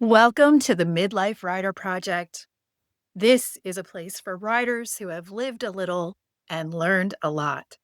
Welcome to the Midlife Rider Project. This is a place for riders who have lived a little and learned a lot.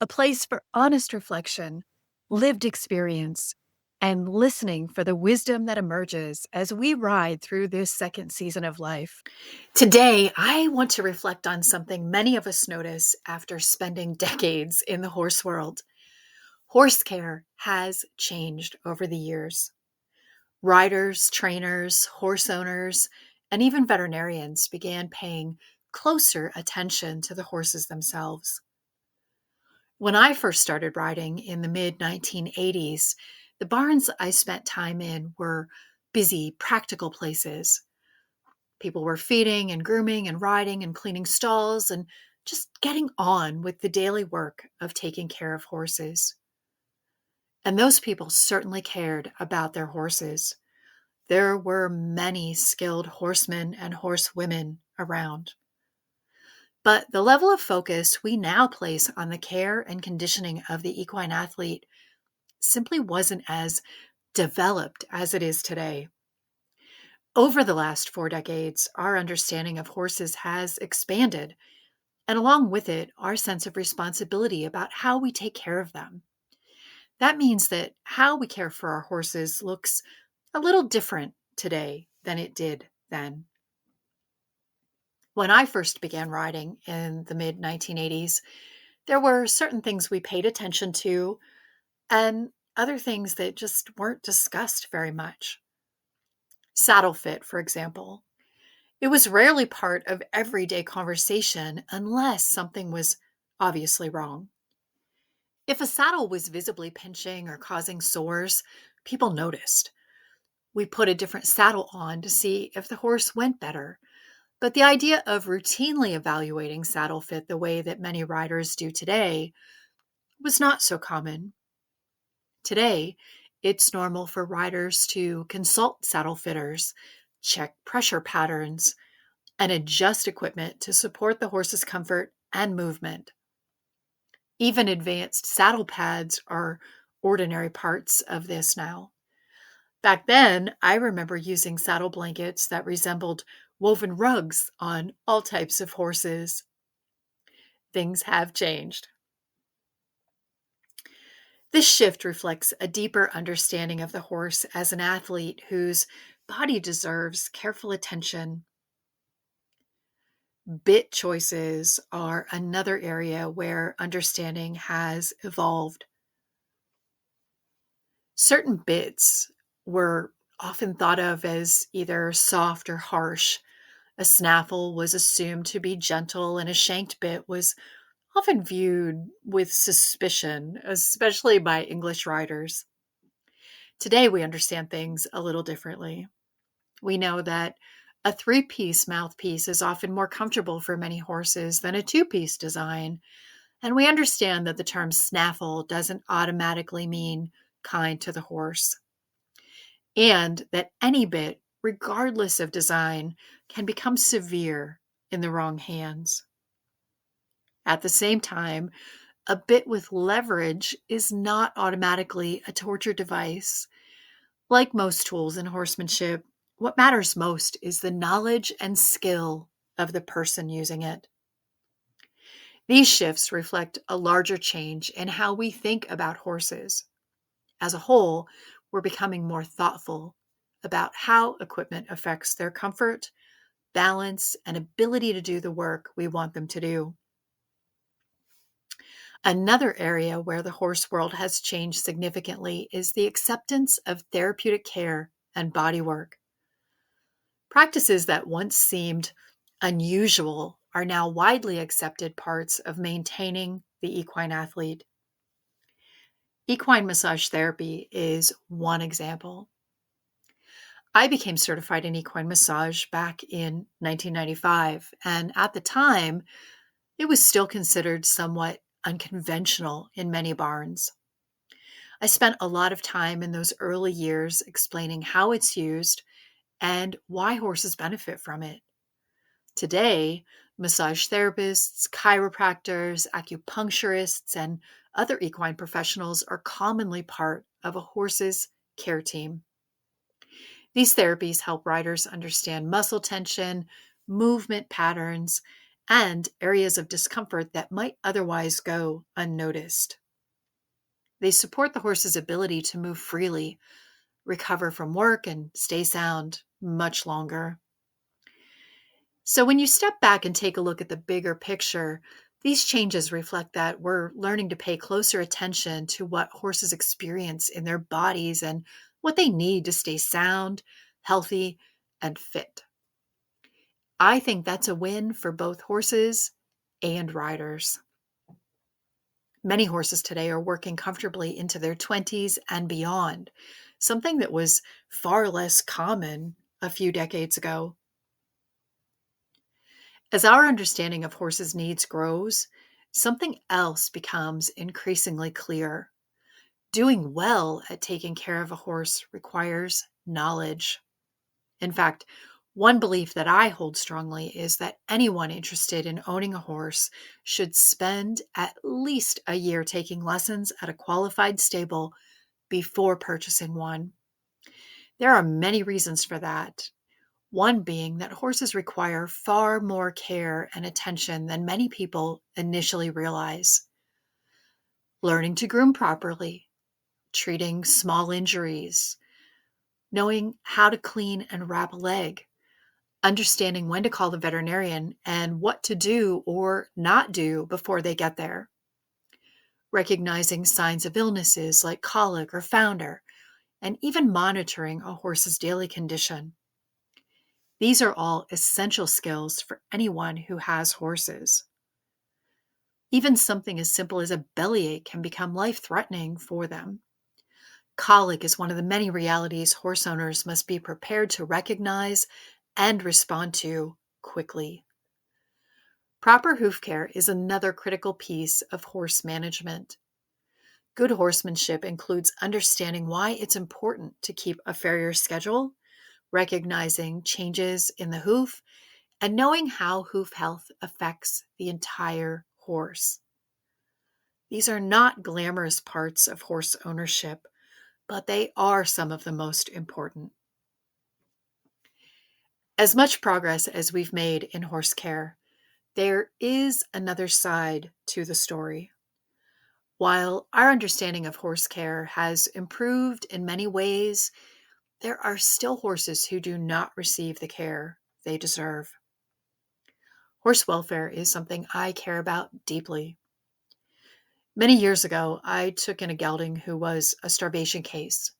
A place for honest reflection, lived experience, and listening for the wisdom that emerges as we ride through this second season of life. Today, I want to reflect on something many of us notice after spending decades in the horse world. Horse care has changed over the years. Riders, trainers, horse owners, and even veterinarians began paying closer attention to the horses themselves. When I first started riding in the mid 1980s, the barns I spent time in were busy, practical places. People were feeding and grooming and riding and cleaning stalls and just getting on with the daily work of taking care of horses. And those people certainly cared about their horses. There were many skilled horsemen and horsewomen around. But the level of focus we now place on the care and conditioning of the equine athlete simply wasn't as developed as it is today. Over the last 4 decades, our understanding of horses has expanded, and along with it, our sense of responsibility about how we take care of them. That means that how we care for our horses looks a little different today than it did then. When I first began riding in the mid 1980s, there were certain things we paid attention to and other things that just weren't discussed very much. Saddle fit, for example. It was rarely part of everyday conversation unless something was obviously wrong. If a saddle was visibly pinching or causing sores, people noticed. We put a different saddle on to see if the horse went better. But the idea of routinely evaluating saddle fit the way that many riders do today was not so common. Today, it's normal for riders to consult saddle fitters, check pressure patterns, and adjust equipment to support the horse's comfort and movement. Even advanced saddle pads are ordinary parts of this now. Back then, I remember using saddle blankets that resembled woven rugs on all types of horses. Things have changed. This shift reflects a deeper understanding of the horse as an athlete whose body deserves careful attention. Bit choices are another area where understanding has evolved. Certain bits were often thought of as either soft or harsh. A snaffle was assumed to be gentle, and a shanked bit was often viewed with suspicion, especially by English riders. Today, we understand things a little differently. We know that a three-piece mouthpiece is often more comfortable for many horses than a two-piece design, and we understand that the term snaffle doesn't automatically mean kind to the horse, and that any bit, regardless of design, can become severe in the wrong hands. At the same time, a bit with leverage is not automatically a torture device. Like most tools in horsemanship, what matters most is the knowledge and skill of the person using it. These shifts reflect a larger change in how we think about horses. As a whole, we're becoming more thoughtful about how equipment affects their comfort, balance, and ability to do the work we want them to do. Another area where the horse world has changed significantly is the acceptance of therapeutic care and bodywork. Practices that once seemed unusual are now widely accepted parts of maintaining the equine athlete. Equine massage therapy is one example. I became certified in equine massage back in 1995, and at the time, it was still considered somewhat unconventional in many barns. I spent a lot of time in those early years explaining how it's used and why horses benefit from it. Today, massage therapists, chiropractors, acupuncturists, and other equine professionals are commonly part of a horse's care team. These therapies help riders understand muscle tension, movement patterns, and areas of discomfort that might otherwise go unnoticed. They support the horse's ability to move freely, recover from work, and stay sound much longer. So, when you step back and take a look at the bigger picture, these changes reflect that we're learning to pay closer attention to what horses experience in their bodies and what they need to stay sound, healthy, and fit. I think that's a win for both horses and riders. Many horses today are working comfortably into their 20s and beyond, something that was far less common a few decades ago. As our understanding of horses' needs grows, something else becomes increasingly clear. Doing well at taking care of a horse requires knowledge. In fact, one belief that I hold strongly is that anyone interested in owning a horse should spend at least a year taking lessons at a qualified stable before purchasing one. There are many reasons for that. One being that horses require far more care and attention than many people initially realize. Learning to groom properly, treating small injuries, knowing how to clean and wrap a leg, understanding when to call the veterinarian and what to do or not do before they get there, recognizing signs of illnesses like colic or founder, and even monitoring a horse's daily condition. These are all essential skills for anyone who has horses. Even something as simple as a bellyache can become life-threatening for them. Colic is one of the many realities horse owners must be prepared to recognize and respond to quickly. Proper hoof care is another critical piece of horse management. Good horsemanship includes understanding why it's important to keep a farrier schedule, recognizing changes in the hoof, and knowing how hoof health affects the entire horse. These are not glamorous parts of horse ownership, but they are some of the most important. As much progress as we've made in horse care, there is another side to the story. While our understanding of horse care has improved in many ways, there are still horses who do not receive the care they deserve. Horse welfare is something I care about deeply. Many years ago, I took in a gelding who was a starvation case.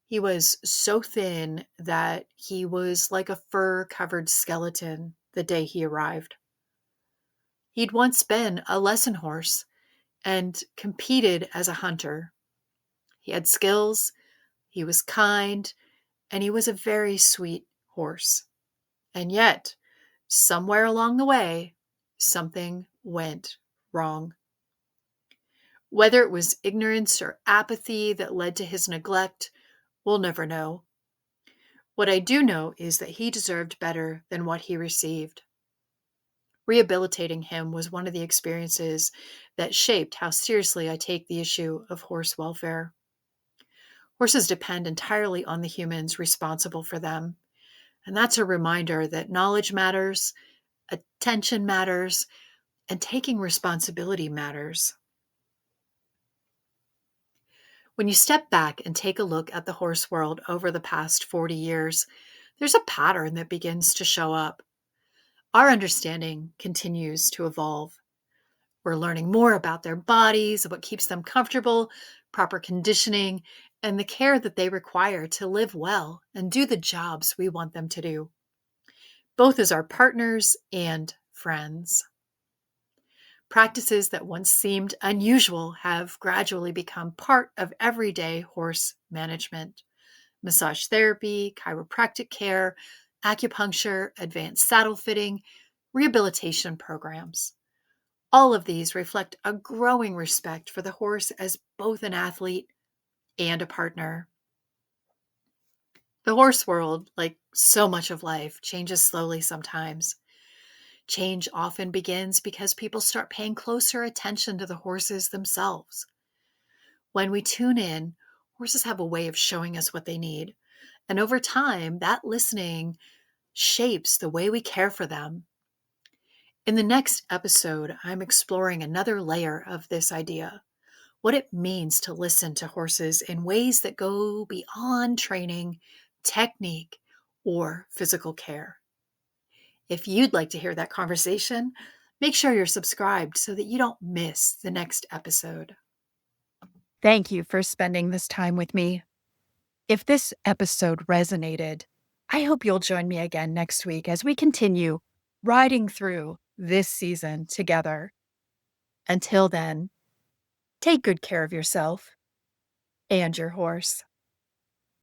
He was so thin that he was like a fur-covered skeleton the day he arrived. He'd once been a lesson horse and competed as a hunter. He had skills, he was kind, and he was a very sweet horse. And yet, somewhere along the way, something went wrong. Whether it was ignorance or apathy that led to his neglect, we'll never know. What I do know is that he deserved better than what he received. Rehabilitating him was one of the experiences that shaped how seriously I take the issue of horse welfare. Horses depend entirely on the humans responsible for them, and that's a reminder that knowledge matters, attention matters, and taking responsibility matters. When you step back and take a look at the horse world over the past 40 years, there's a pattern that begins to show up. Our understanding continues to evolve. We're learning more about their bodies, what keeps them comfortable, proper conditioning, and the care that they require to live well and do the jobs we want them to do, both as our partners and friends. Practices that once seemed unusual have gradually become part of everyday horse management. Massage therapy, chiropractic care, acupuncture, advanced saddle fitting, rehabilitation programs. All of these reflect a growing respect for the horse as both an athlete and a partner. The horse world, like so much of life, changes slowly sometimes. Change often begins because people start paying closer attention to the horses themselves. When we tune in, horses have a way of showing us what they need, And over time, that listening shapes the way we care for them. In the next episode, I'm exploring another layer of this idea, what it means to listen to horses in ways that go beyond training, technique, or physical care. If you'd like to hear that conversation, make sure you're subscribed so that you don't miss the next episode. Thank you for spending this time with me. If this episode resonated, I hope you'll join me again next week as we continue riding through this season together. Until then, take good care of yourself and your horse.